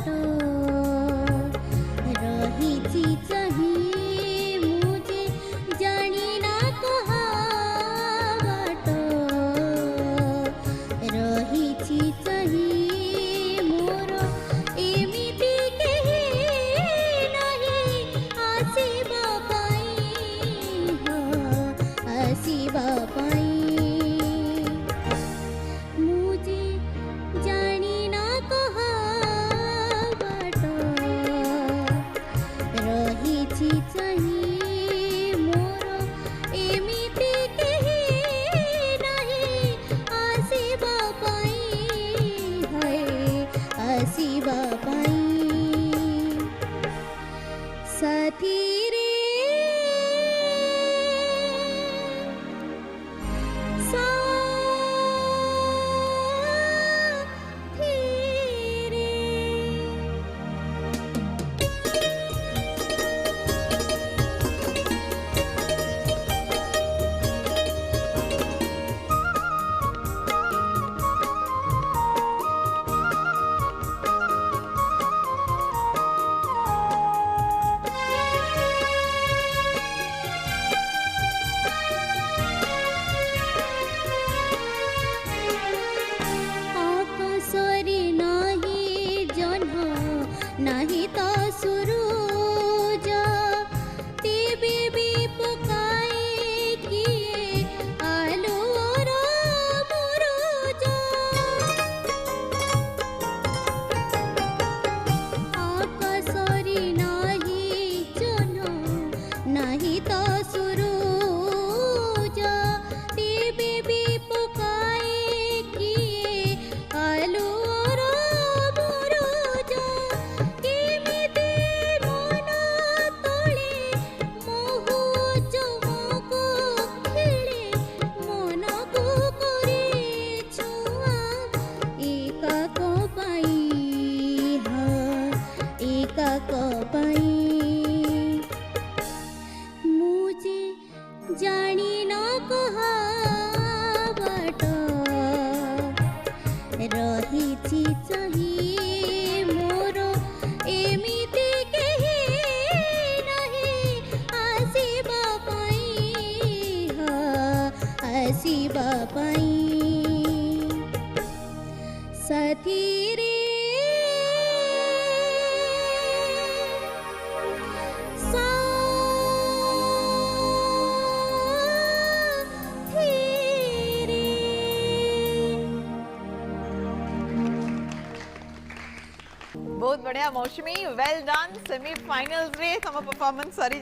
बाट रहिछि चाहिँ मुझे जानी ना कहा बाट रहिछि चाहिँ मोर एमिति केही नहीं आसिबा पाई आसिबा पाई मुझे जानी ना कहा बाट रहिछि चाहिँ मोर एमिति केही नहीं आसिबा पाई आसिबा पाई साथी रे नहीं तो सुरूज तेबे भी पकाए किए आलू और मुरुज आकाशरी नहीं जन नहीं तो सुरूज तेबे भी पकाए किए आलू मुझे जानी ना कहा बाट रहिछि चाहिँ मोर एमिति केही नहीं आसिबा पाई आसिबा पाई साथी रे बहुत बढ़िया मौसमी वेल डन सेमीफाइनल्स रे तम परफॉर्मेंस सरी